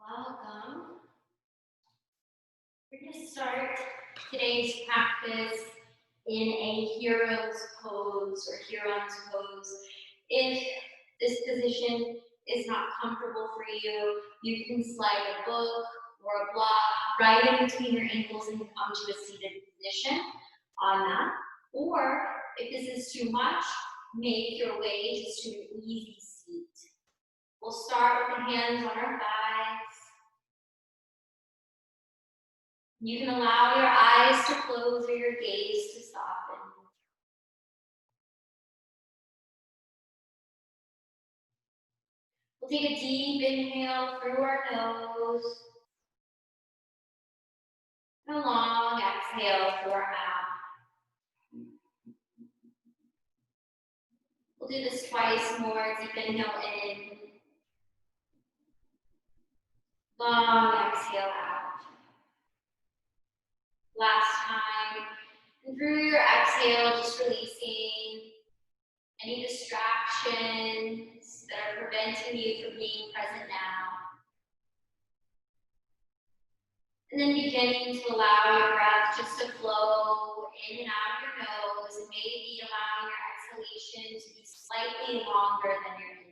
Welcome. We're going to start today's practice in a hero's pose or Huron's pose. If this position is not comfortable for you, you can slide a book or a block right in between your ankles and come to a seated position on that. Or if this is too much, make your way just to an easy seat. We'll start with the hands on our thighs. You can allow your eyes to close or your gaze to soften. We'll take a deep inhale through our nose and a long exhale through our mouth. We'll do this twice more. Deep inhale in. Long exhale out. Last time. And through your exhale, just releasing any distractions that are preventing you from being present now. And then beginning to allow your breath just to flow in and out of your nose, and maybe allowing your exhalation to be slightly longer than your inhale.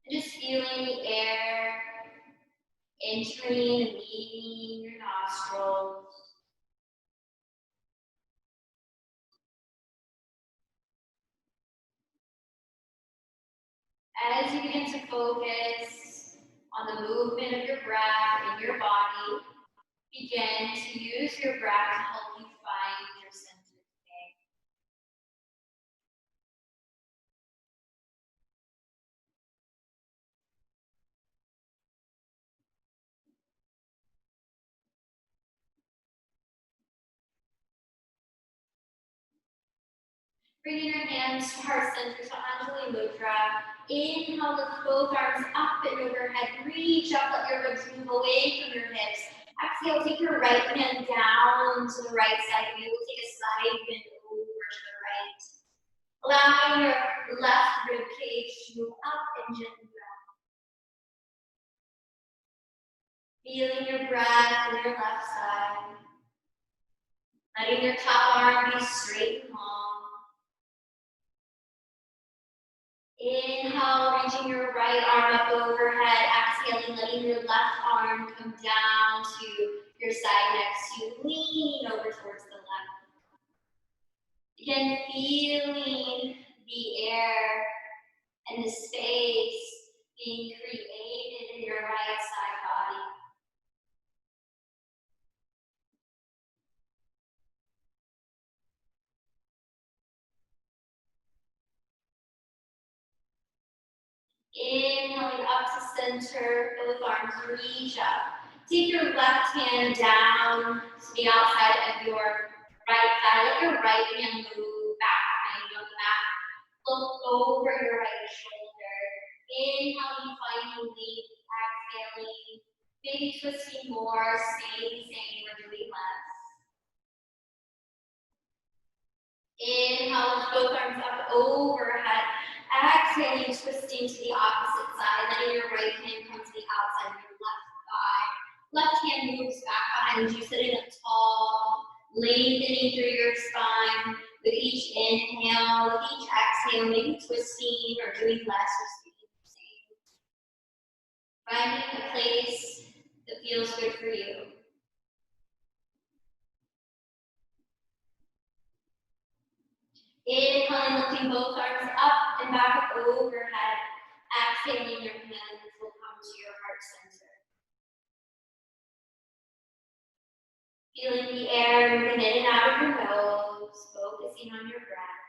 And just feeling the air entering and leaving your nostrils. As you begin to focus on the movement of your breath in your body, begin to use your breath to help you find your center today. Bringing your hands to heart center, to Anjali Mudra. Inhale, lift both arms up and overhead. Reach up, let your ribs move away from your hips. Exhale, take your right hand down to the right side. Maybe we'll take a side bend over to the right. Allowing your left rib cage to move up and gently down. Feeling your breath on your left side. Letting your top arm be straight and long. Inhale, reaching your right arm up overhead. Exhaling, letting your left arm come down to your side next to you. Lean over towards the left. Again, feeling the air and the space being created in your right side body. Inhaling up to center, both arms reach up. Take your left hand down to the outside of your right thigh. Let your right hand move back behind you on the mat. Look over your right shoulder. Inhaling, finding length, exhaling. Maybe twisting more, staying the same, or doing less. Inhale, lift both arms up overhead. Exhaling, twisting to the opposite side. Letting your right hand come to the outside of your left thigh. Left hand moves back behind you, sitting up tall, lengthening through your spine. With each inhale, with each exhale, maybe twisting or doing less or staying the same. Finding a place that feels good for you. Inhaling, lifting both arms up and back overhead. Exhaling, your hands will come to your heart center. Feeling the air moving in and out of your nose, focusing on your breath.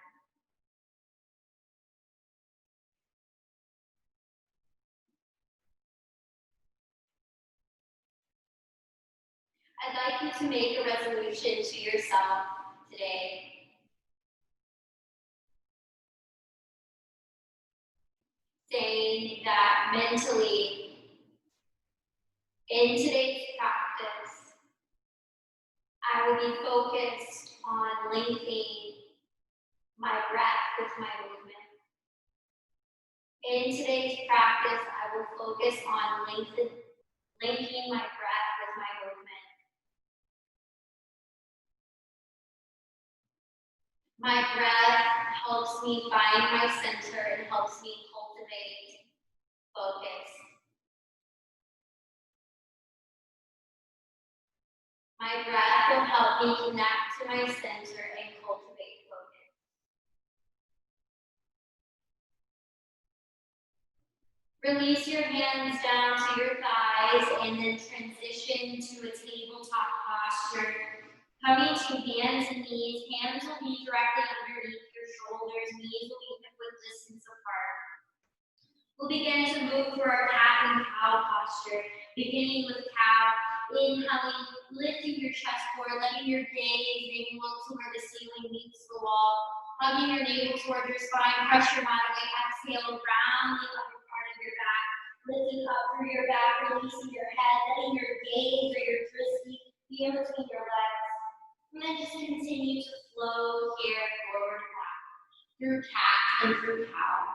I'd like you to make a resolution to yourself today. Saying that mentally, in today's practice, I will be focused on linking my breath with my movement. In today's practice, I will focus on linking my breath with my movement. My breath helps me find my center and helps me cultivate focus. My breath will help me connect to my center and cultivate focus. Release your hands down to your thighs and then transition to a tabletop posture. Coming to hands and knees, hands will be directly underneath your shoulders, knees will be hip width distance apart. We'll begin to move through our cat and cow posture, beginning with cow. Inhaling, lifting your chest forward, letting your gaze maybe look to where the ceiling meets the wall. Hugging your navel toward your spine, press your mat away, exhale, round the upper part of your back. Lifting up through your back, releasing your head, letting your gaze or your twist be in between your legs. And then just continue to flow here, forward and back, through cat and through cow.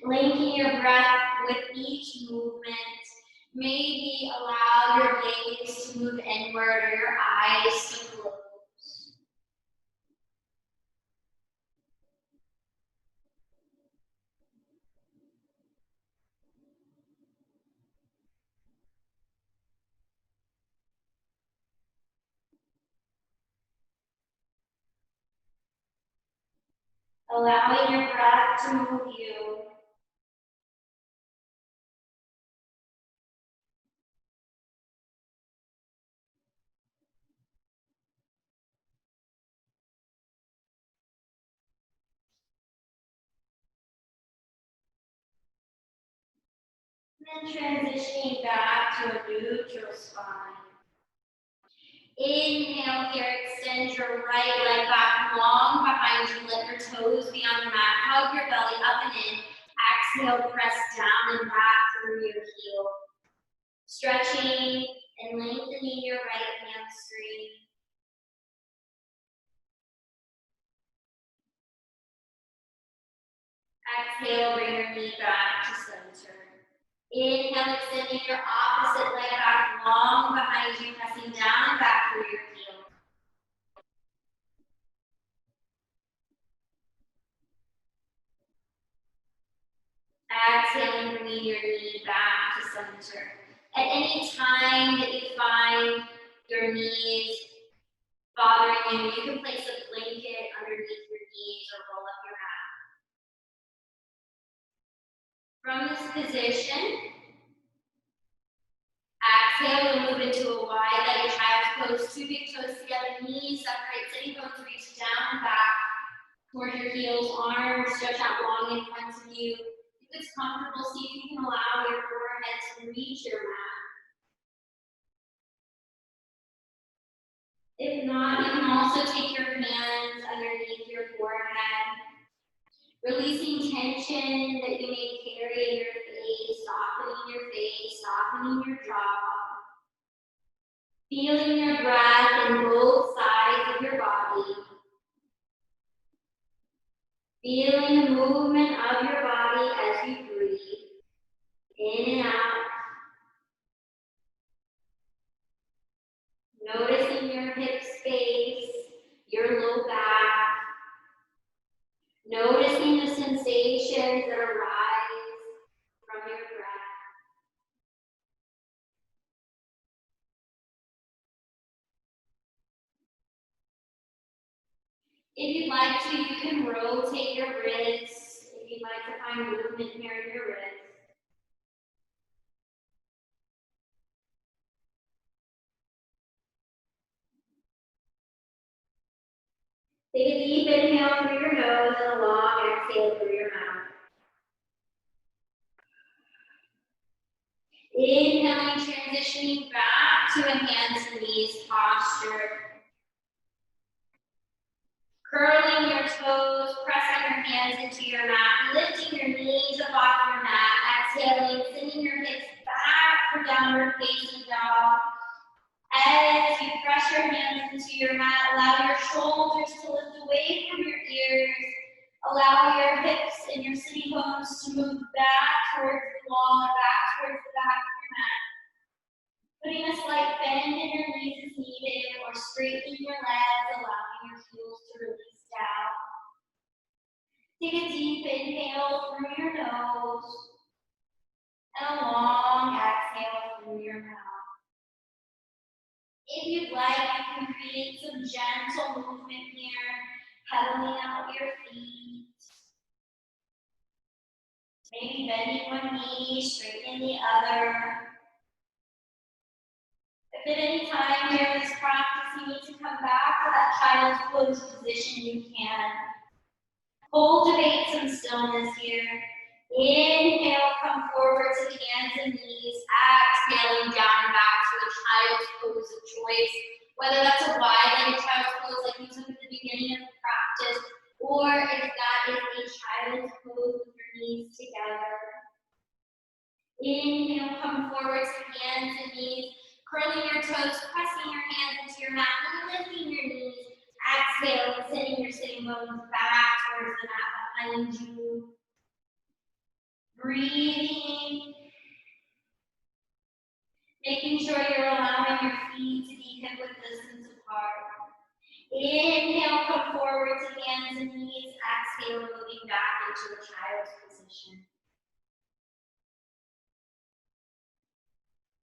Linking your breath with each movement. Maybe allow your gaze to move inward or your eyes to close. Allowing your breath to move you. And then transitioning back to a neutral spine. Inhale here, extend your right leg back long behind you, let your toes be on the mat, hug your belly up and in. Exhale, press down and back through your heel. Stretching and lengthening your right hamstring. Exhale, bring your knee back to center. Inhale, extending your opposite leg back long behind you, pressing down and back through your heel. Exhaling, bringing your knee back to center. At any time that you find your knees bothering you, you can place a blanket underneath your knees or roll up your mat. From this position, exhale, we'll move into a wide-legged child's pose. Two big toes together, knees separate, sitting bones reach down, back towards your heels, arms stretch out long in front of you. If it's comfortable, see if you can allow your forehead to reach your mat. If not, you can also take your hands underneath your forehead, releasing tension that you may carry in your face, softening your jaw. Feeling your breath in both sides of your body. Feeling the movement of your body as you breathe, in and out. Noticing your hip space, your low back. Noticing the sensations that arise from your breath. If you'd like to, you can rotate your wrists. If you'd like to find movement here in your wrists. Take a deep inhale through your nose and a long exhale through your mouth. Inhaling, transitioning back to a hands and knees posture. Curling your toes, pressing your hands into your mat, lifting your knees up off your mat, exhaling, sending your hips back for downward facing dog. As you press your hands into your mat, allow your shoulders to lift away from your ears. Allow your hips and your sitting bones to move back towards the wall or back towards the back of your mat. Putting a slight bend in your knees is needed, or straightening your legs, allowing your heels to release down. Take a deep inhale through your nose, and a long exhale through your mouth. If you'd like, you can create some gentle movement here, pedaling out your feet. Maybe bending one knee, straightening the other. If at any time during this practice you need to come back to that child's pose position, you can. Cultivate some stillness here. Inhale, come forward to hands and knees. Exhaling down and back to a child's pose of choice. Whether that's a wide-legged child's pose like we took at the beginning of the practice, or if that is a child's pose with your knees together. Inhale, come forward to hands and knees. Curling your toes, pressing your hands into your mat, and lifting your knees. Exhale, sending your sitting bones back towards the mat behind you. Breathing. Making sure you're allowing your feet to be hip width distance apart. Inhale, come forward to hands and knees. Exhale, moving back into a child's position.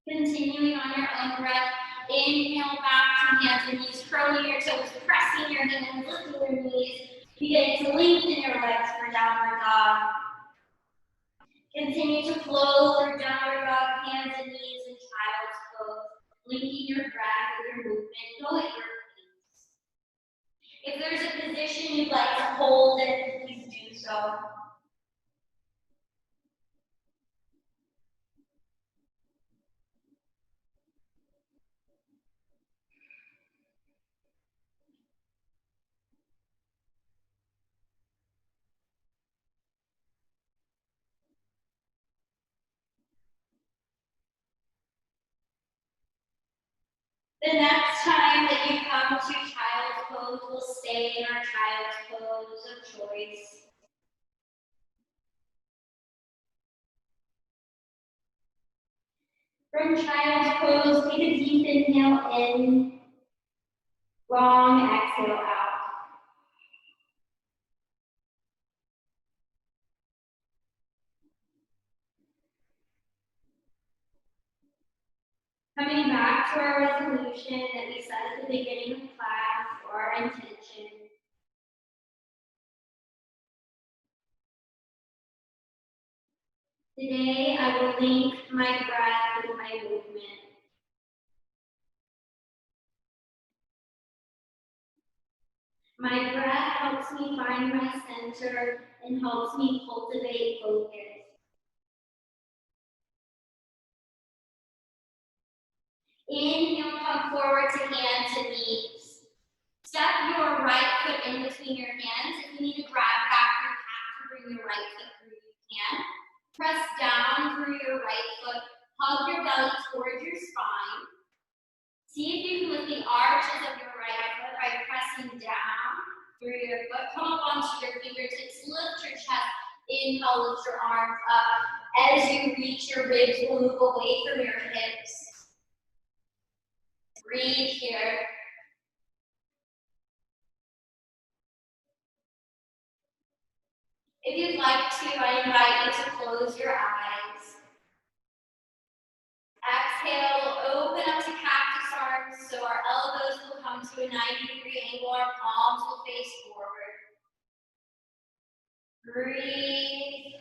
Continuing on your own breath, inhale back to hands and knees, curling your toes, pressing your hands, lifting your knees, beginning to lengthen your legs for downward dog. Continue to flow through downward dog, hands and knees, and child's pose, linking your breath with your movement, go at your pace. If there's a position you'd like to hold it, please do so. The next time that you come to child's pose, we'll stay in our child's pose of choice. From child's pose, take a deep inhale in, long exhale out. Coming back to our resolution that we set at the beginning of class, or our intention. Today, I will link my breath with my movement. My breath helps me find my center and helps me cultivate focus. Inhale, come forward to hands and knees. Step your right foot in between your hands. If you need to grab back your calf to bring your right foot through, you can. Press down through your right foot. Hug your belly towards your spine. See if you can lift the arches of your right foot by pressing down through your foot. Come up onto your fingertips. Lift your chest. Inhale, lift your arms up. As you reach, your ribs will move away from your hips. Breathe here. If you'd like to, I invite you to close your eyes. Exhale, open up to cactus arms so our elbows will come to a 90-degree angle, our palms will face forward. Breathe.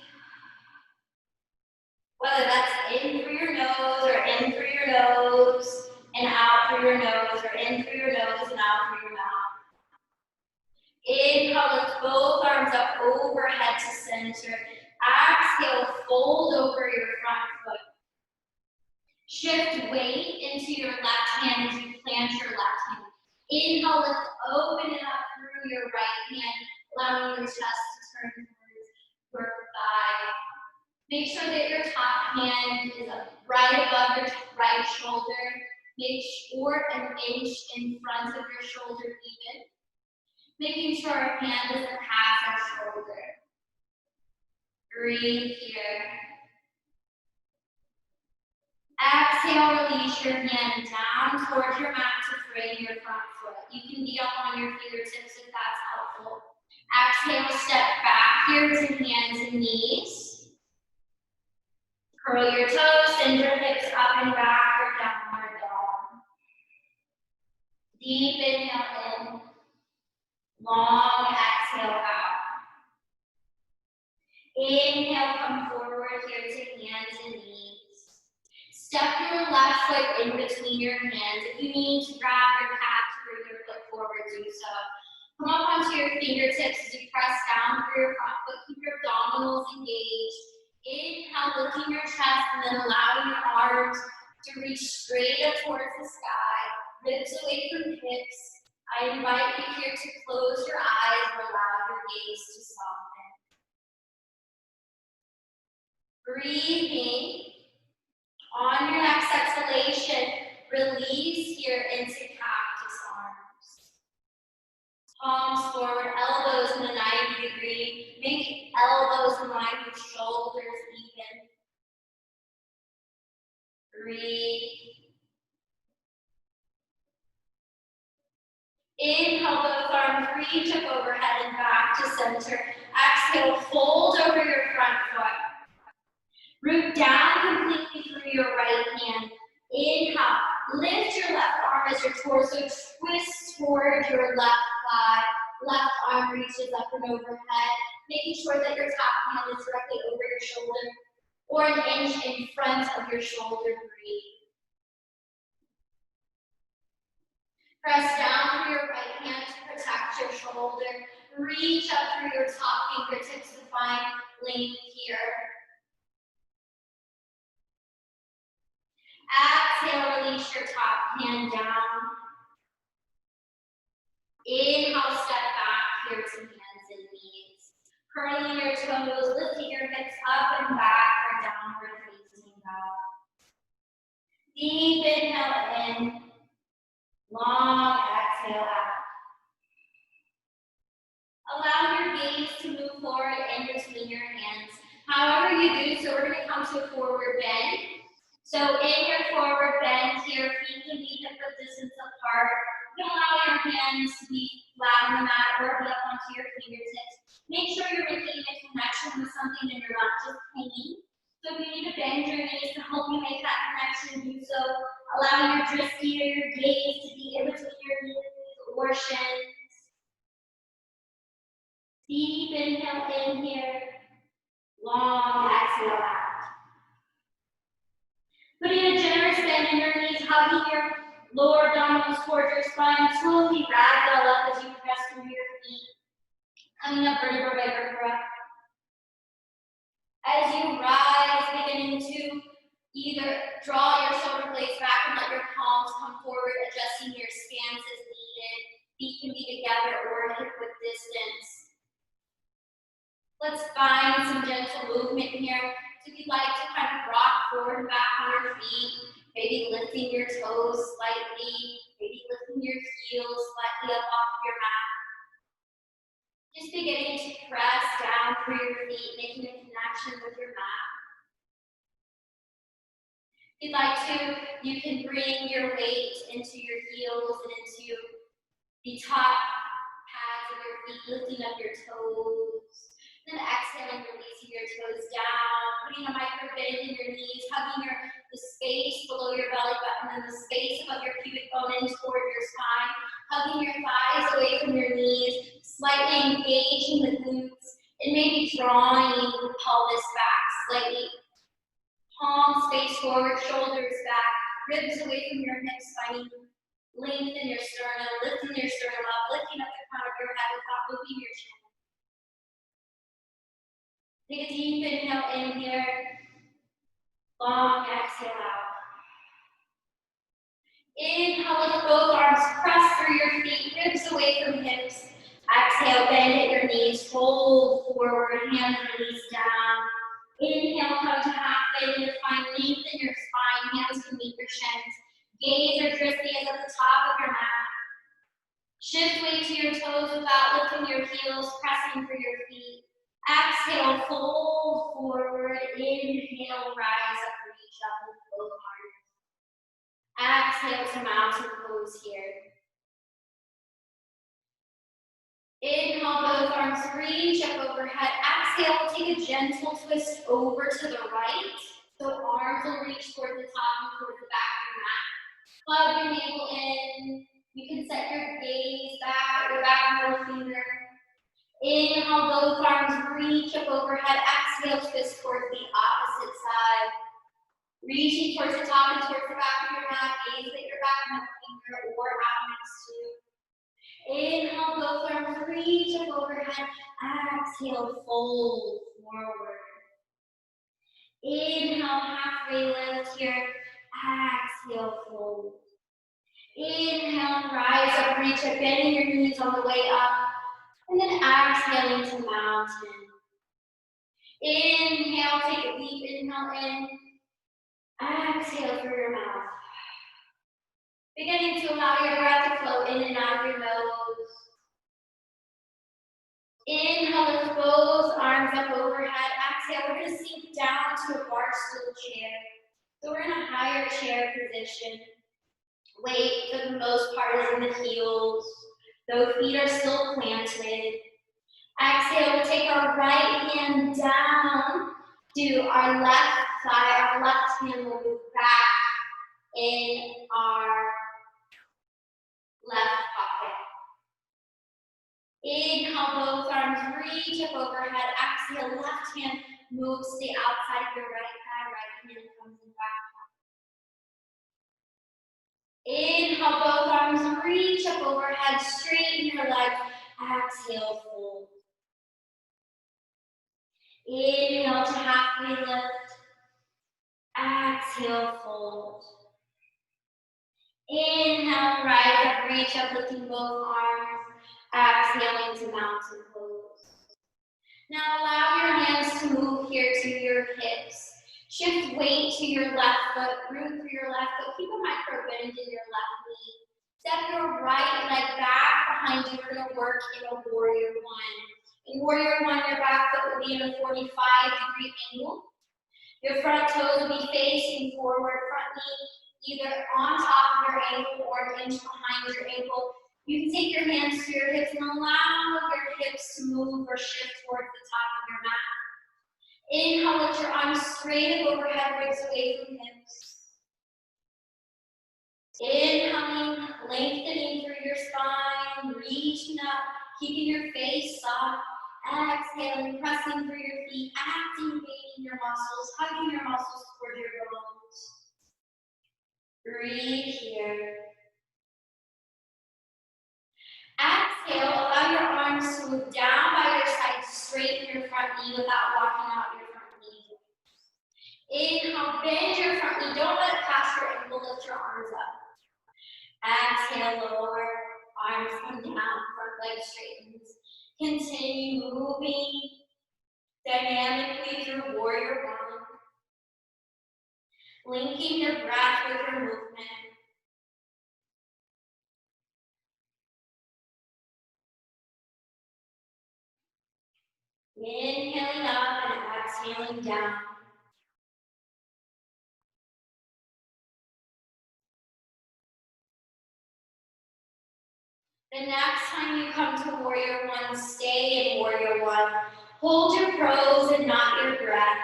Whether that's in through your nose or in through your nose and out through your nose, or in through your nose and out through your mouth. Inhale, lift both arms up overhead to center. Exhale, fold over your front foot. Shift weight into your left hand as you plant your left hand. Inhale, lift, open it up through your right hand, allowing your chest to turn towards your thigh. Make sure that your top hand is up right above your right shoulder. Make sure an inch in front of your shoulder even. Making sure our hand doesn't pass our shoulder. Breathe here. Exhale, release your hand down towards your mat to frame your front foot. You can be up on your fingertips if that's helpful. Exhale, step back here to hands and knees. Curl your toes, send your hips up and back for downward dog. Deep inhale in. Long exhale out. Inhale, come forward here to hands and knees. Step your left foot in between your hands. If you need to grab your calf to bring your foot forward, do so. Come up onto your fingertips as you press down through your front foot. Keep your abdominals engaged. Inhale, lifting your chest and then allowing your arms to reach straight up towards the sky. Ribs away from hips. I invite you here to close your eyes and allow your gaze to soften. Breathing. On your next exhalation, release here into cactus arms. Palms forward, elbows in a 90-degree. Make elbows in line with shoulders even. Breathe. Inhale, both arms reach up overhead and back to center. Exhale, fold over your front foot. Root down completely through your right hand. Inhale, lift your left arm as your torso twists toward your left thigh. Left arm reaches up and overhead, making sure that your top hand is directly over your shoulder or an inch in front of your shoulder. Breathe. Press down through your right hand to protect your shoulder. Reach up through your top fingertips to find length here. Exhale, release your top hand down. Inhale, step back here to hands and knees. Curling your toes, lifting your hips up and back for downward facing dog. Deep inhale in. Long exhale out. Allow your gaze to move forward in between your hands. However you do so, we're going to come to a forward bend. So in your forward bend here, feet can be hip width distance apart. You can allow your hands to be flat on the mat or be up onto your fingertips. Make sure you're making a connection with something and you're not just hanging. So if you need to bend your knees to help you make that connection, do so. Allow your dristy or your gaze to be in between your knees or shins. Deep inhale in here. Long exhale out. Putting a generous bend in your knees, hugging your lower abdominals towards your spine. Slowly ragdoll up as you press through your feet. Coming up vertebra by vertebra. As you rise, beginning to either draw your shoulder blades back and let your palms come forward, adjusting your stance as needed. Feet can be together or hip width distance. Let's find some gentle movement here. So if you'd like to kind of rock forward and back on your feet, maybe lifting your toes slightly, maybe lifting your heels slightly up off of your mat. Just beginning to press down through your feet, making a connection with your mat. If you'd like to, you can bring your weight into your heels and into the top pads of your feet, lifting up your toes. Then exhaling, releasing your toes down, putting a micro bend in your knees, hugging the space below your belly button and the space above your pubic bone in toward your spine, hugging your thighs away from your knees, slightly engaging the glutes, and maybe drawing the pelvis back slightly. Palms face forward, shoulders back, ribs away from your hips, finding length in your sternum, lifting your sternum up, lifting up the crown of your head without moving your chin. Take a deep inhale in here, long exhale out. Inhale, lift both arms, press through your feet, ribs away from hips. Exhale, bend at your knees, fold forward, hands release down. Inhale, come to halfway, and find length in your spine, hands can meet your shins. Gaze or dristy is at the top of your mat. Shift weight to your toes without lifting your heels, pressing for your feet. Exhale, fold forward. Inhale, rise up, reach up with both arms. Exhale to mountain pose here. Inhale, both arms reach up overhead. Exhale, take a gentle twist over to the right. So arms will reach towards the top and towards the back of your mat. Plug your navel in. You can set your gaze back, your back middle finger. Inhale, both arms reach up overhead. Exhale, twist towards the opposite side. Reaching towards the top and towards the back of your mat. Gaze at your back middle finger or out next to you. Inhale, both arms reach up overhead. Exhale, fold forward. Inhale, halfway lift here. Exhale, fold. Inhale, rise up, reach up, bending your knees on the way up. And then exhaling to mountain. Inhale, take a deep inhale in. Exhale through your mouth. Beginning to allow your breath to flow in and out of your nose. Inhale, lift both arms up overhead. Exhale, we're going to sink down to a bar stool chair. So we're in a higher chair position. Weight, for the most part, is in the heels. Though feet are still planted. Exhale, we'll take our right hand down to our left thigh. Our left hand will move back in our left pocket. Inhale, both arms reach up overhead. Exhale, left hand moves to the outside of your right thigh. Right hand comes in back. Inhale, both arms reach up overhead. Straighten your legs. Exhale, fold. Inhale to halfway lift. Exhale, fold. Inhale, rise up, reach up, lifting both arms. Exhaling to mountain pose. Now allow your hands to move here to your hips. Shift weight to your left foot, root through your left foot. Keep a micro bend in your left knee. Step your right leg back behind you. We're going to work in a warrior one. In warrior one, your back foot will be in a 45-degree angle. Your front toes will be facing forward, front knee either on top of your ankle or an inch behind your ankle. You can take your hands to your hips and allow your hips to move or shift towards the top of your mat. Inhale, lift your arms straight up overhead, ribs away from hips. Inhaling, lengthening through your spine, reaching up, keeping your face soft. Exhaling, pressing through your feet, activating your muscles, hugging your muscles toward your bones. Breathe here. Exhale, allow your arms to move down by your side, straighten your front knee without walking out your front knee. Inhale, bend your front knee, don't let it pass your ankle, lift your arms up. Exhale, lower, arms come down, front leg straightens. Continue moving dynamically through warrior one. Linking your breath with your movement. Inhaling up and exhaling down. The next time you come to warrior one, stay in warrior one. Hold your pose and not your breath.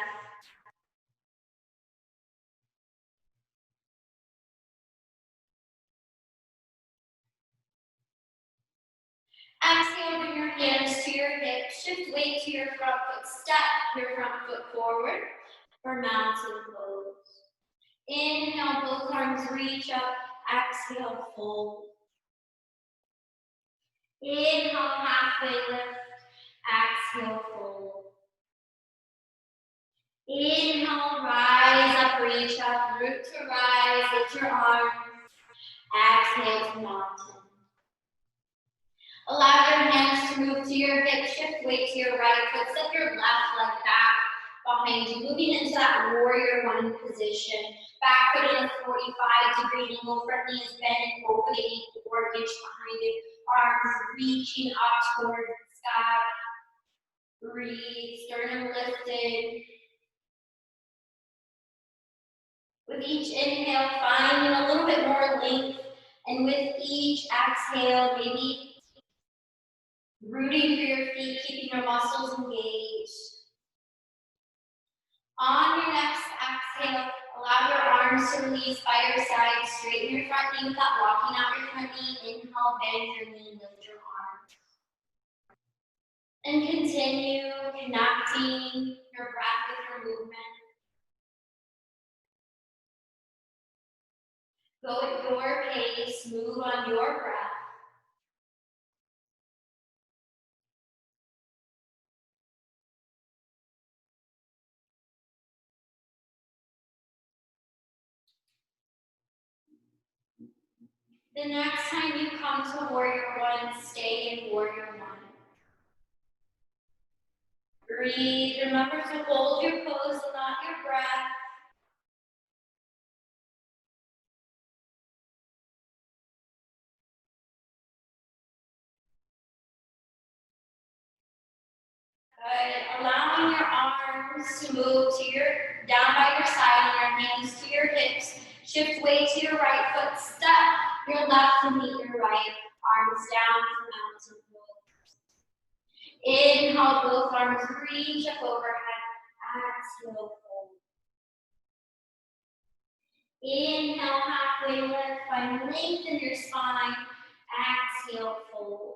Exhale, bring your hands to your hips. Shift weight to your front foot. Step your front foot forward for mountain pose. Inhale, both arms reach up. Exhale, fold. Inhale, halfway lift. Exhale, fold. Inhale, rise up, reach up, root to rise, lift your arms. Exhale to mountain. Allow your hands to move to your hips, shift weight to your right foot, step your left leg back behind you, moving into that warrior one position. Back foot in a 45-degree angle, front knee is bent over the ankle or inch behind it. arms reaching up towards the sky. Breathe, sternum lifted. With each inhale, finding a little bit more length, and with each exhale, maybe rooting through your feet, keeping your muscles engaged. On your next exhale, allow your arms to release by your side, straighten your front knee without walking out your front knee. Inhale, bend your knee, lift your arms. And continue connecting your breath with your movement. Go at your pace, move on your breath. The next time you come to Warrior One, stay in Warrior One. Breathe, remember to hold your pose, not your breath. Good. Allowing your arms to move to down by your side and your hands to your hips. Shift weight to your right foot. Step your left to meet your right. Arms down to mountain pose. Inhale, both arms reach up overhead. Exhale, fold. Inhale, halfway lift. Find length in your spine. Exhale, fold.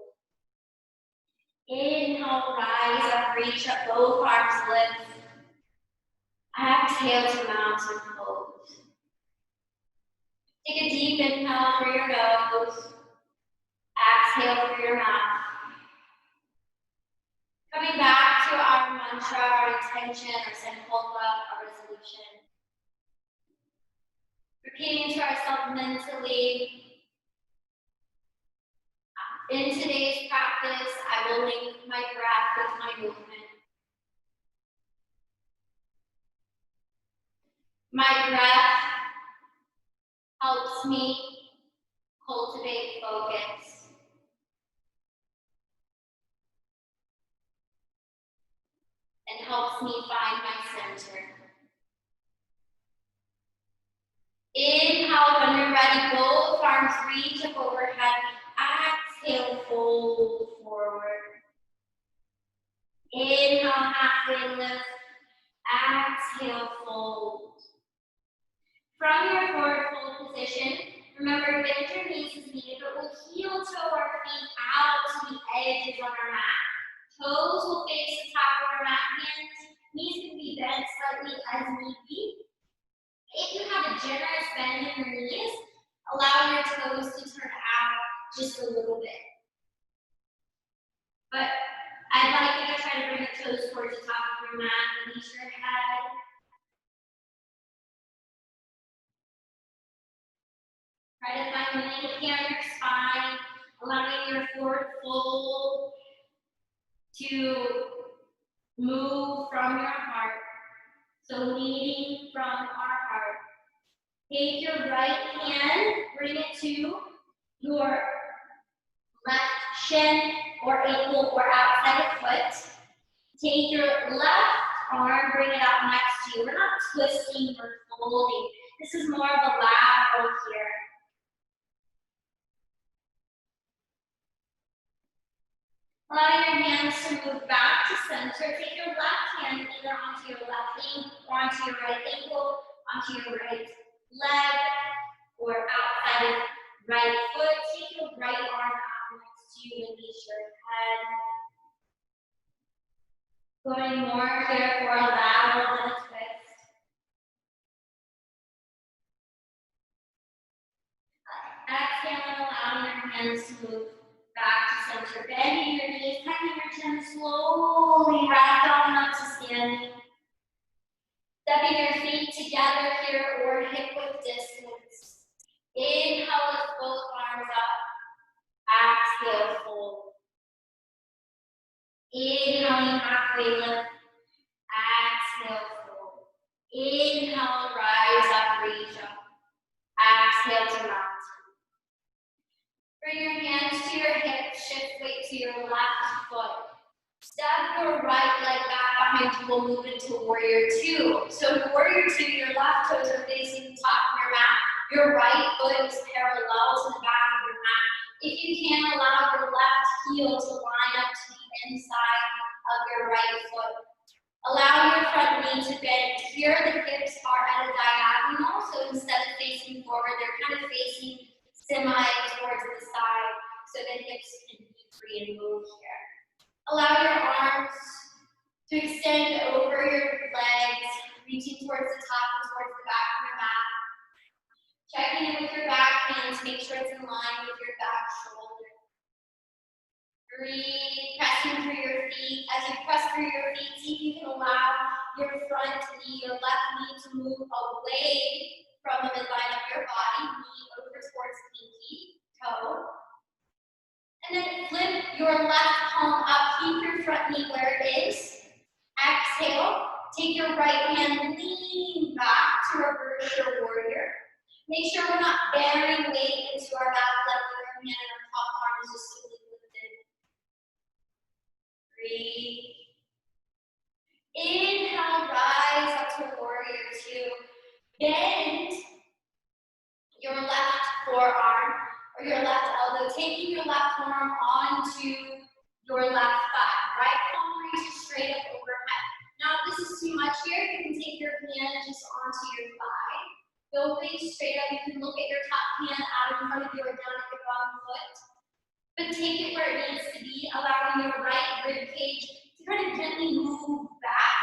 Inhale, rise up, reach up, both arms lift. Exhale to mountain pose. Take a deep inhale through your nose. Exhale through your mouth. Coming back to our mantra, our intention, our sankalpa, our resolution. Repeating to ourselves mentally, in today's practice, I will link my breath with my movement. My breath helps me cultivate focus. And helps me find my center. Inhale, when you're ready, both arms reach up overhead. Exhale, fold forward. Inhale, halfway lift. Exhale, fold. From your forward fold position, remember, bend your knees as needed, but we'll heel toe our feet out to the edges on our mat. Toes will face the top of our mat. Knees can be bent slightly as need be. If you have a generous bend in your knees, allow your toes to turn out just a little bit. But I'd like you to try to bring the toes towards the top of your mat, release your head. Try to find length here on your spine, allowing your forward fold to move from your heart. So leading from our heart. Take your right hand, bring it to your left shin or ankle or outside of foot. Take your left arm, bring it out next to you. We're not twisting or folding. This is more of a lateral here. Allow your hands to move back to center. Take your left hand either onto your left knee or onto your right ankle, onto your right leg, or outside of right foot. Take your right arm out next to you, release your head. Going more here for a lateral than a twist. Exhaling, allowing your hands to move back to center. Bending your knees, tucking your chin, slowly ragdolling up to standing. Stepping your feet together here or hip width distance. Inhale, lift both arms up. Exhale, fold. Inhaling, halfway lift. Exhale, fold. Inhale, rise up, reach up. Exhale to mountain. Bring your hands to your hips. shift weight to your left foot. Step your right leg back behind you. We'll move into warrior two. So in warrior two, your left toes are facing the top of your mat. Your right foot is parallel to the back of your mat. If you can, allow your left heel to line up to the inside of your right foot. Allow your front knee to bend. Here the hips are at a diagonal, so instead of facing forward, they're kind of facing semi towards the side, so the hips can be free and move here. Allow your arms to extend over your legs, reaching towards the top and towards the back of your mat. Checking in with your back hand to make sure it's in line with your back shoulder. Breathe, pressing through your feet. As you press through your feet, see if you can allow your front knee, your left knee to move away from the midline of your body, knee over towards pinky toe. And then flip your left palm up, keep your front knee where it is. Exhale, take your right hand, lean back to reverse your warrior. Make sure we're not bearing weight into our back leg with our hand and our top arm is just simply lifted. Breathe. Inhale, rise up to warrior two. Bend your left forearm or your left elbow, taking your left forearm onto your left thigh. Right palm reaches straight up overhead. Now, if this is too much here, you can take your hand just onto your thigh. Go face straight up. You can look at your top hand out in front of you or down at your bottom foot. But take it where it needs to be, allowing your right rib cage to kind of gently move back.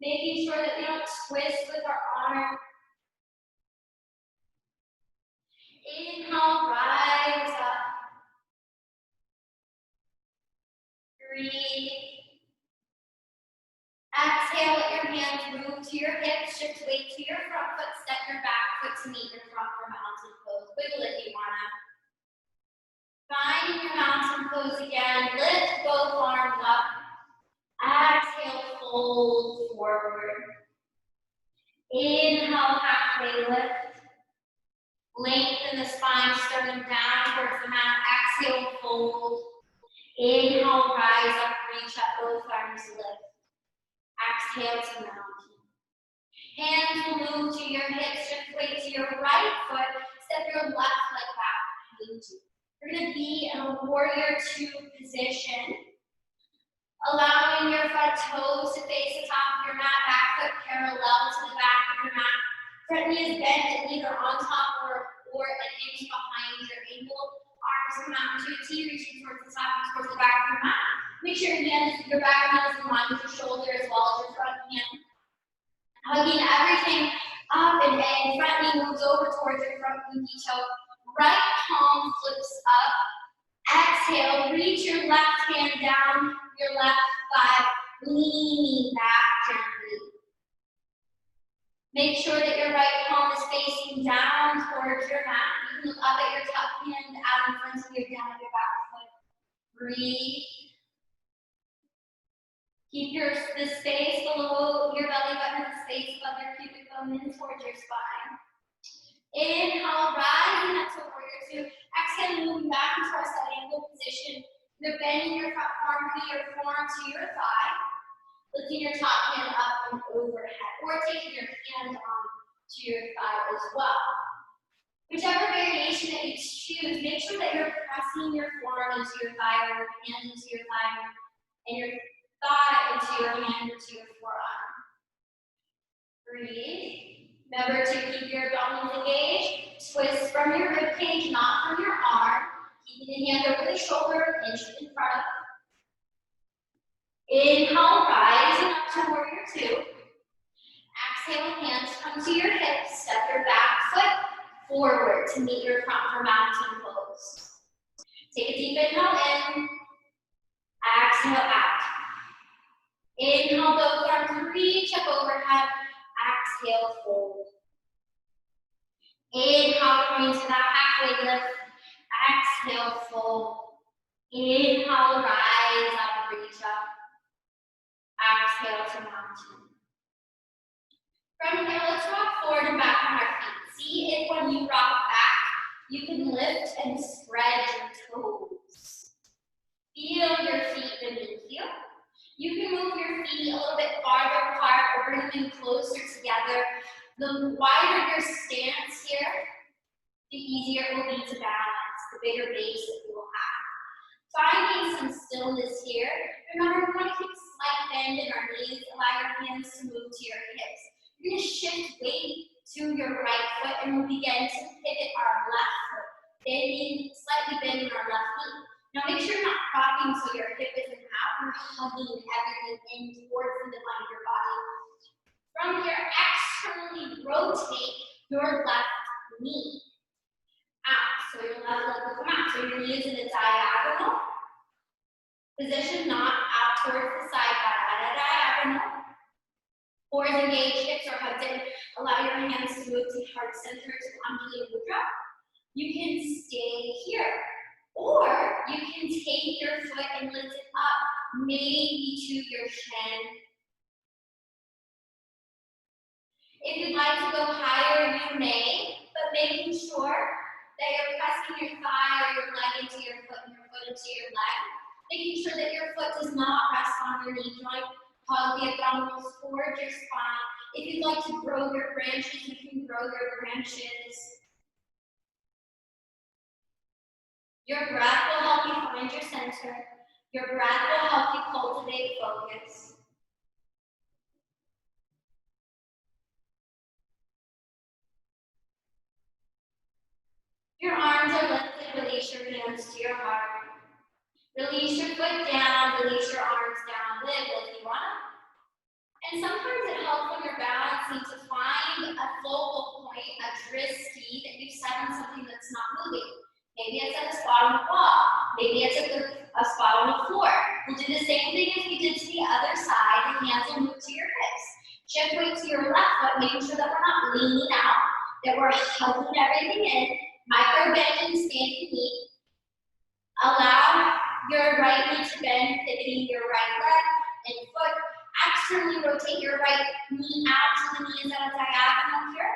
Making sure that we don't twist with our arm. Inhale, rise up. Breathe. Exhale, let your hands move to your hips, shift weight to your front foot, step your back foot to meet your front for mountain pose. Wiggle if you wanna. Find your mountain pose again. Lift both arms up. Exhale, fold forward. Inhale, halfway lift. Lengthen the spine, sternum down towards the mat. Exhale, fold. Inhale, rise up, reach up, both arms lift. Exhale to mountain. Hands will move to your hips, shift weight to your right foot, step your left leg back behind you. You're going to be in a warrior two position, allowing your front toes to face the top of your mat, back foot parallel to the back of your mat. Front knee is bent and either on top or an inch behind your ankle. Arms come out into a T, reaching towards the top and towards the back of your mat. Make sure your back hand is in line with your shoulder as well as your front hand. Hugging everything up and in. Front knee moves over towards your front pinky toe. Right palm flips up. Exhale, reach your left hand down your left thigh, leaning back gently. Make sure that your right palm is facing down towards your mat. You can look up at your top hand, out in front of you, down at your back foot. Breathe. Keep the space below your belly button, the space above your pubic bone in towards your spine. Inhale, rising up to warrior two. Exhale, moving back into our side angle position. You're bending your front arm, bringing your forearm to your thigh. Lifting your top hand up and overhead, or taking your hand on to your thigh as well. Whichever variation that you choose, make sure that you're pressing your forearm into your thigh, or your hand into your thigh, and your thigh into your hand into your forearm. Breathe. Remember to keep your abdominals engaged. Twist from your rib cage, not from your arm. Keeping the hand over the shoulder, inch in front of. Inhale, rising up to warrior two. Exhale, hands come to your hips. Step your back foot forward to meet your front for mountain pose. Take a deep inhale in. Exhale out. Inhale, both arms reach up overhead. Exhale, fold. Inhale, coming to that halfway lift. Exhale, fold. Inhale, rise up, reach up. Exhale to mountain. From here, let's rock forward and back on our feet. See if when you rock back, you can lift and spread your toes. feel your feet beneath you. You can move your feet a little bit farther apart or bring them closer together. The wider your stance here, the easier it will be to balance, the bigger base that you will have. Finding some stillness here. Remember, we want to keep a slight bend in our knees, allow your hands to move to your hips. You're going to shift weight to your right foot and we'll begin to pivot our left foot, slightly bending our left knee. Now make sure you're not propping so your hip isn't out. You're hugging everything in towards the midline of your body. From here, externally rotate your left knee out. So your left leg will come out. So your knee is in a diagonal position, not out towards the side, but at a diagonal. Or engage hips or hugged in. Allow your hands to move to heart center to Anjali Mudra. You can stay here. Or you can take your foot and lift it up, maybe to your shin. If you'd like to go higher, you may, but making sure that you're pressing your thigh or your leg into your foot and your foot into your leg. Making sure that your foot does not rest on your knee joint. Hug the abdominals towards your spine. If you'd like to grow your branches, you can grow your branches. Your breath will help you find your center. Your breath will help you cultivate focus. Your arms are lifted, release your hands to your heart. Release your foot down, release your arms down, wiggle if you want. And sometimes it helps when you're balancing to find a focal point, a drishti that you set on something that's not moving. Maybe it's at a spot on the wall. Maybe it's at a spot on the floor. We'll do the same thing as we did to the other side. The hands will move to your hips. Shift weight to your left foot, making sure that we're not leaning out, that we're hugging everything in. Micro bend and standing knee. Allow your right knee to bend, pivoting your right leg and foot. Externally rotate your right knee out to the knee is at a diagonal here.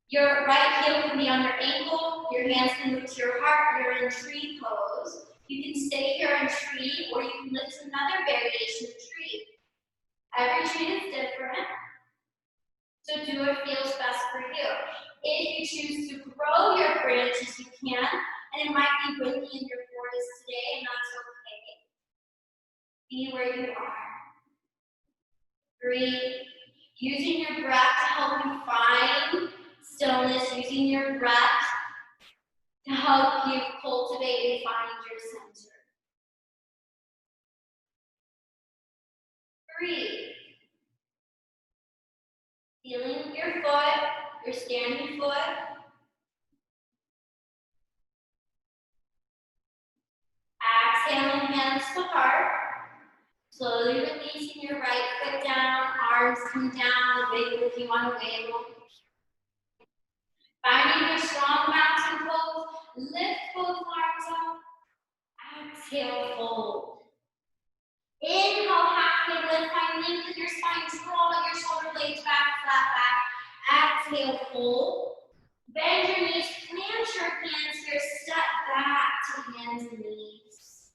Your right heel can be on your ankle, your hands can move to your heart, you're in tree pose. You can stay here in tree, or you can lift to another variation of tree. Every tree is different, so do what feels best for you. If you choose to grow your branches, you can, and it might be windy in your forest today, and that's okay. Be where you are. Breathe, using your breath to help you find stillness, using your breath to help you cultivate and find your center. Breathe. Feeling your foot, your standing foot. Exhaling, hands to heart. Slowly releasing your right foot down, arms come down, wiggle if you want to wiggle. Finding your strong mountain pose, lift both arms up. Exhale, fold. Inhale, halfway lift, find length in your spine, draw your shoulder blades back, flat back. Exhale, fold. Bend your knees, plant your hands here, step back to hands and knees.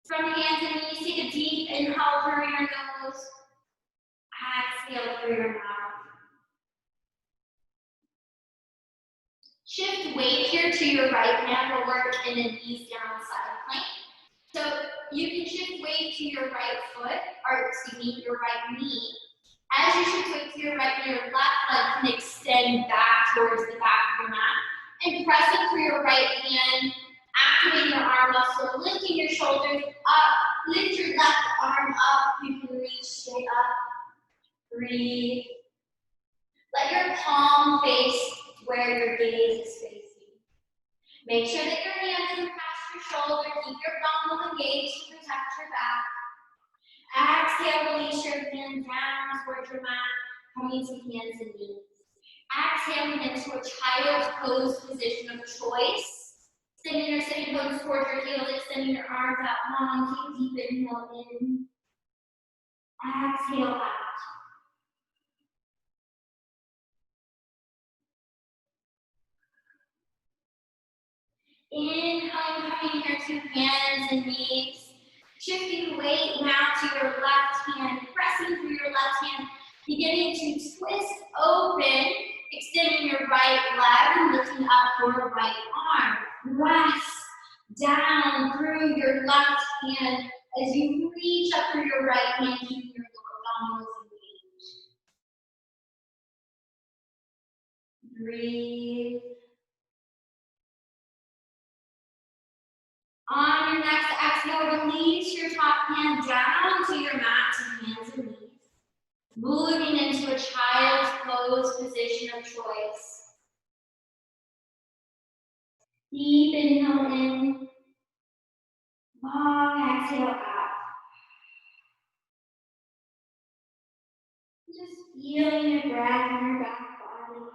From hands and knees, take a deep inhale through your nose. Exhale through your mouth. Shift weight here to your right hand. We'll work in an ease down side plank. So you can shift weight to your right foot, or excuse me, your right knee. As you shift weight to your right knee, your left leg can extend back towards the back of your mat. And press it through your right hand, activating your arm muscle, lifting your shoulders up, lift your left arm up, you can reach straight up. Breathe. Let your palm face where your gaze is facing. Make sure that your hands are past your shoulder, keep your thumbs engaged to protect your back. Exhale, release your hand down towards your mat, coming to hands and knees. Exhaling into a child's pose position of choice. Sending your sitting pose towards your heels, extending your arms out long. Take deep inhale in. Exhale out. Inhaling, coming here to hands and knees. Shifting weight now to your left hand, pressing through your left hand, beginning to twist open, extending your right leg and lifting up your right arm. Press down through your left hand as you reach up through your right hand, keeping your lower abdominals engaged. Breathe. On your next exhale, release your top hand down to your mat to hands and knees. Moving into a child's pose position of choice. Deep inhale in, long exhale out. Just feeling your breath in your back body.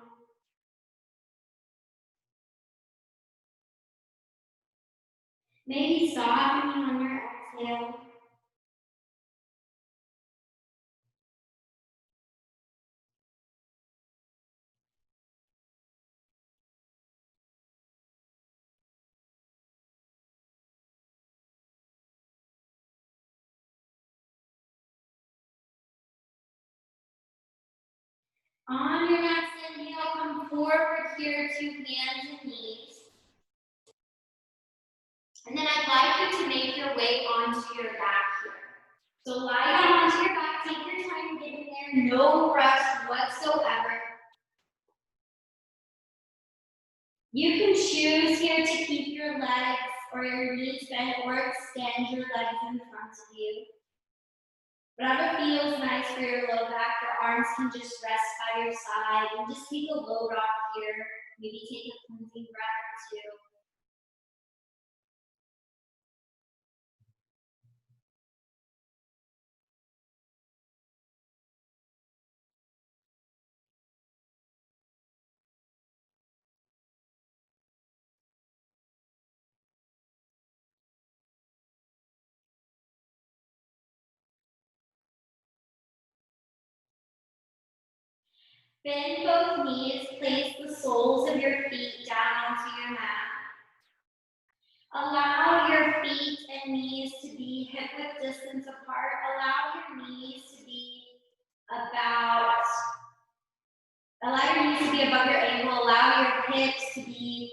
Maybe softening on your exhale. On your next inhale, come forward here to hands and knees. And then I'd like you to make your way onto your back here. So lie down onto your back, take your time getting there, no rush whatsoever. You can choose here to keep your legs or your knees bent or extend your legs in front of you. Whatever feels nice for your low back, your arms can just rest by your side and just take a load off here. Maybe take a cleansing breath or two. Bend both knees, place the soles of your feet down onto your mat. Allow your feet and knees to be hip-width distance apart. Allow your knees to be above your ankle. Allow your hips to be,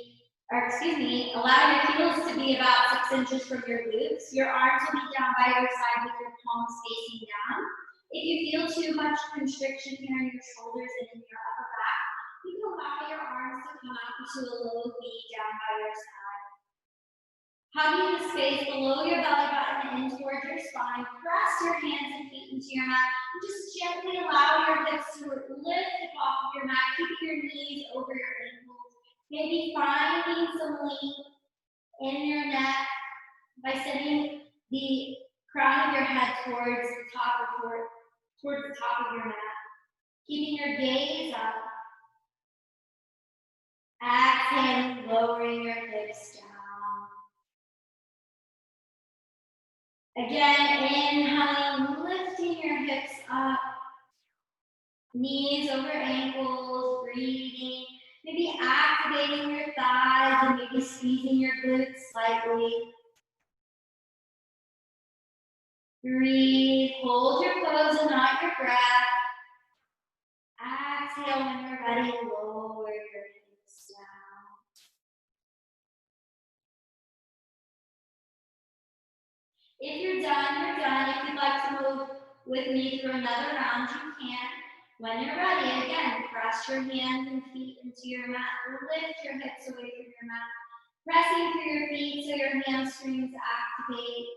allow your heels to be about 6 inches from your glutes. Your arms will be down by your side with your palms facing down. If you feel too much constriction here in your shoulders and in your upper back, you can allow your arms to come out into a low V down by your side. Hugging the space below your belly button in towards your spine, press your hands and feet into your mat, and just gently allow your hips to lift off of your mat, keeping your knees over your ankles. Maybe finding some length in your neck by sending the crown of your head towards the top of your mat. Keeping your gaze up. Exhaling, lowering your hips down. Again, inhaling, lifting your hips up. Knees over ankles, breathing. Maybe activating your thighs and maybe squeezing your glutes slightly. Breathe, hold your pose and not your breath. Exhale when you're ready, lower your hips down. If you're done, you're done. If you'd like to move with me through another round, you can. When you're ready, again, press your hands and feet into your mat. Lift your hips away from your mat. Pressing through your feet so your hamstrings activate.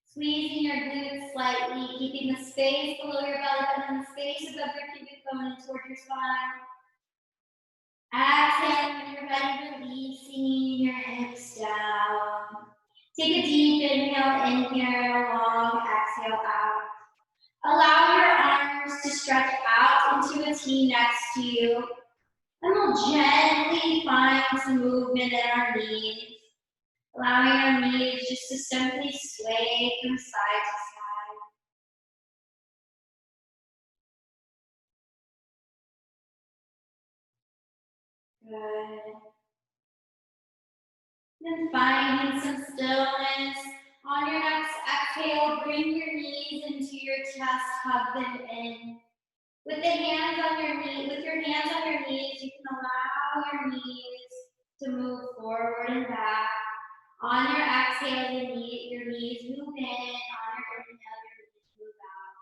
Squeezing your glutes slightly, keeping the space below your belly button and the space above your pubic bone and toward your spine. Exhale when you're ready, releasing your hips down. Take a deep inhale in here and a long exhale out. Allow your arms to stretch out into a T next to you. And we'll gently find some movement in our knees. Allowing our knees just to simply sway from side to side. Good. And finding some stillness. On your next exhale, bring your knees into your chest, hug them in. With your hands on your knees, you can allow your knees to move forward and back. On your exhale, your knees move in. On your inhale, your knees move out.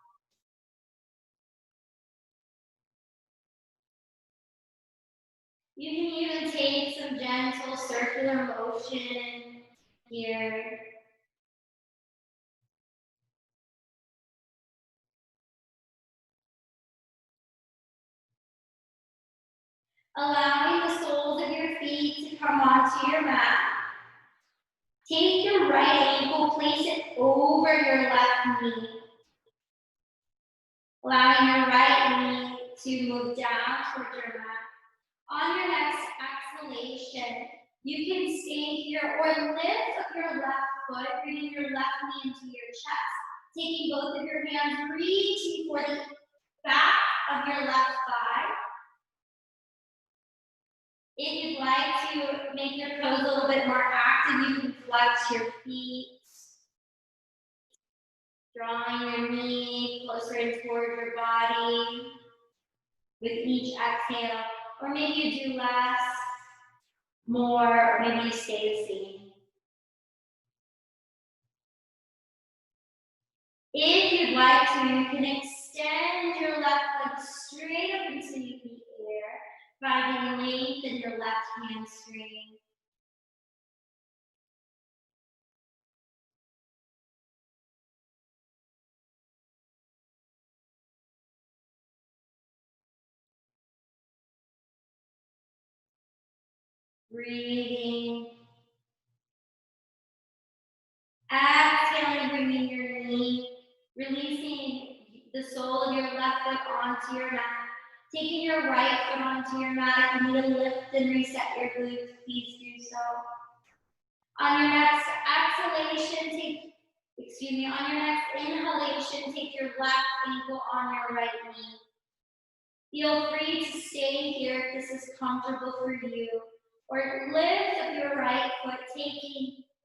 You can even take some gentle circular motion here. Allowing the soles of your feet to come onto your mat. Take your right ankle, place it over your left knee. Allowing your right knee to move down towards your mat. On your next exhalation, you can stay here or lift up your left foot, bringing your left knee into your chest, taking both of your hands, reaching for the back of your left thigh. If you'd like to make your pose a little bit more active, you can flex your feet, drawing your knee closer in toward your body with each exhale. Or maybe you do less, more, or maybe you stay the same. If you'd like to, you can extend your left leg straight up into the air, finding length in your left hamstring. Breathing. Exhaling, bringing your knee, releasing the sole of your left foot onto your mat. Taking your right foot onto your mat. If you need to lift and reset your glutes, please do so. On your next inhalation, take your left ankle on your right knee. Feel free to stay here if this is comfortable for you. Or lift up your right foot,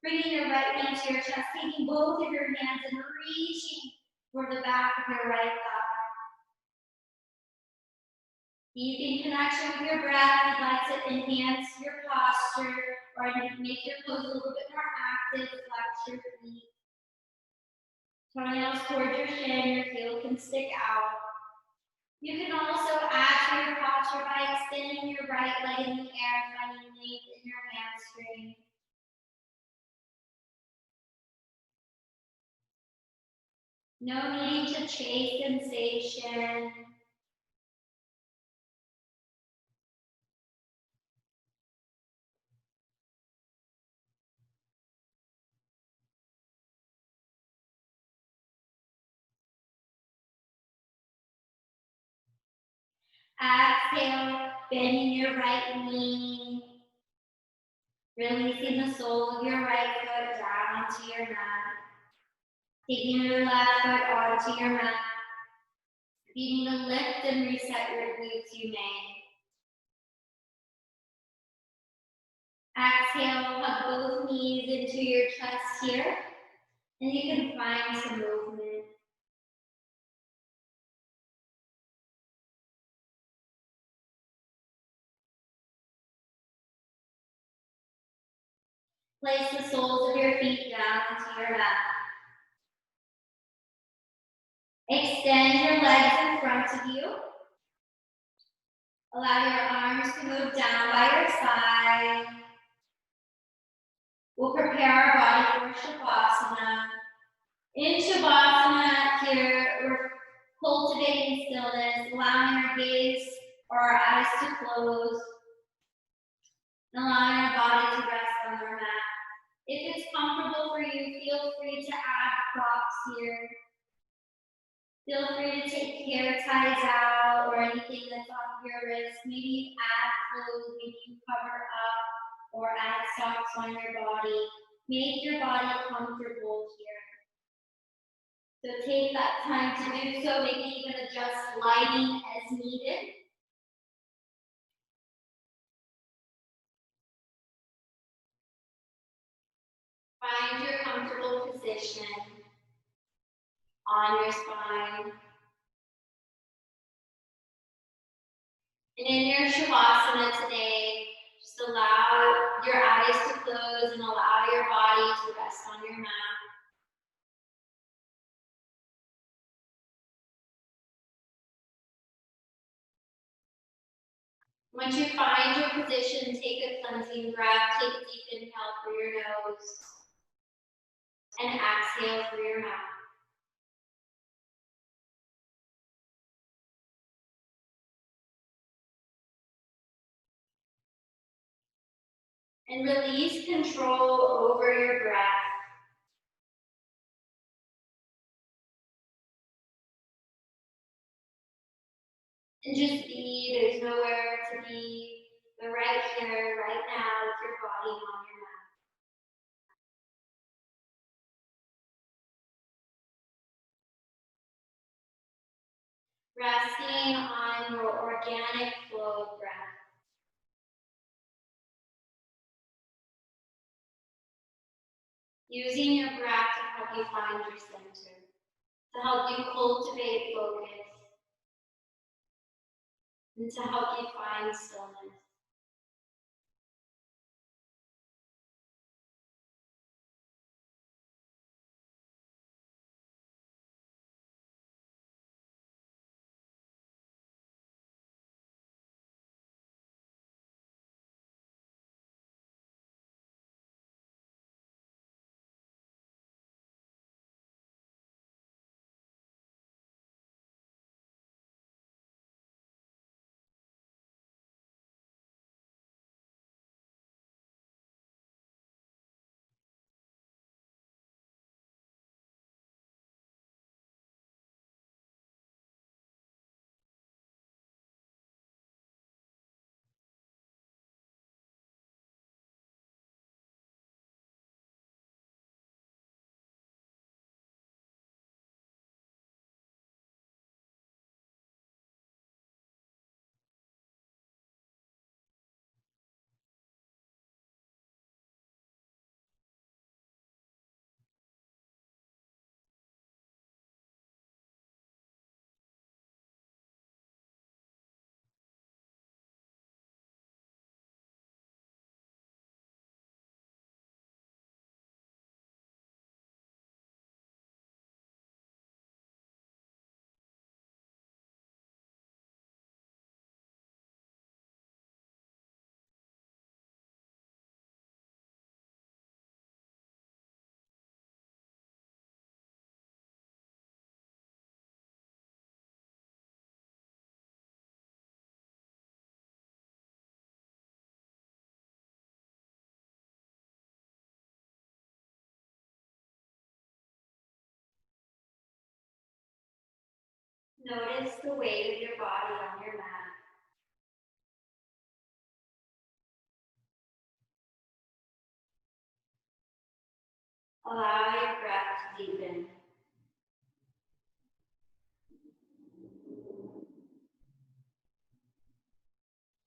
bringing your right knee to your chest, taking both of your hands and reaching for the back of your right thigh. Keep in connection with your breath. You'd like to enhance your posture or make your pose a little bit more active. Flex your feet. Toenails towards your shin, your heel can stick out. You can also add to your posture by extending your right leg in the air, finding length in your hamstring. No needing to chase sensation. Exhale, bending your right knee. Releasing the sole of your right foot down onto your mat. Taking your left foot onto your mat. If you need to lift and reset your glutes, you may. Exhale, hug both knees into your chest here. And you can find some movement. Place the soles of your feet down onto your mat. Extend your legs in front of you. Allow your arms to move down by your side. We'll prepare our body for Shavasana. In Shavasana here, we're cultivating stillness, allowing our gaze or our eyes to close, and allowing our body to rest on our mat. If it's comfortable for you, feel free to add props here. Feel free to take hair ties out or anything that's on your wrist. Maybe add clothes, maybe you cover up or add socks on your body. Make your body comfortable here. So take that time to do so. Maybe even adjust lighting as needed. Find your comfortable position on your spine. And in your Shavasana today, just allow your eyes to close and allow your body to rest on your mat. Once you find your position, take a cleansing breath. Take a deep inhale through your nose and exhale through your mouth. And release control over your breath. And just be, there's nowhere to be, but right here, right now, with your body on your mat. Resting on your organic flow of breath. Using your breath to help you find your center, to help you cultivate focus, and to help you find stillness. Notice the weight of your body on your mat. Allow your breath to deepen.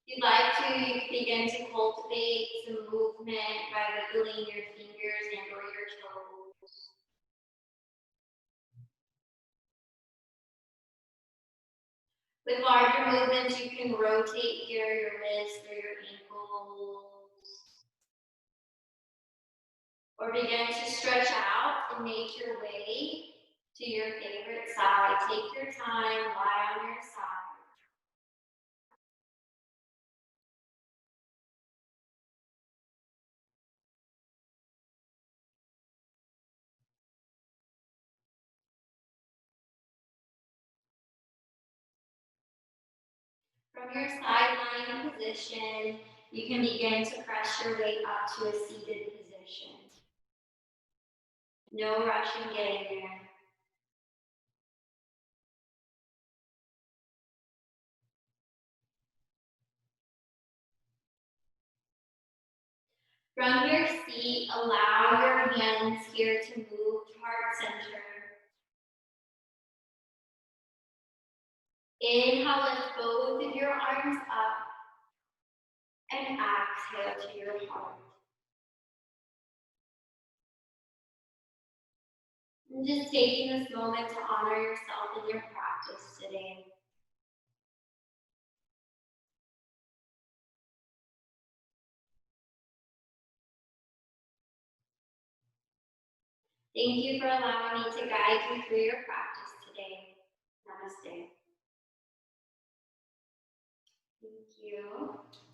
If you'd like to, you can begin to cultivate some movement by wiggling your fingers and or your toes. With larger movements, you can rotate here your wrist or your ankles. Or begin to stretch out and make your way to your favorite side. Take your time, lie on your side. From your side lying position, you can begin to press your way up to a seated position. No rush in getting there. From your seat, allow your hands here to move to heart center. Inhale, lift both of your arms up, and exhale to your heart. And just taking this moment to honor yourself in your practice today. Thank you for allowing me to guide you through your practice today. Namaste. Thank you.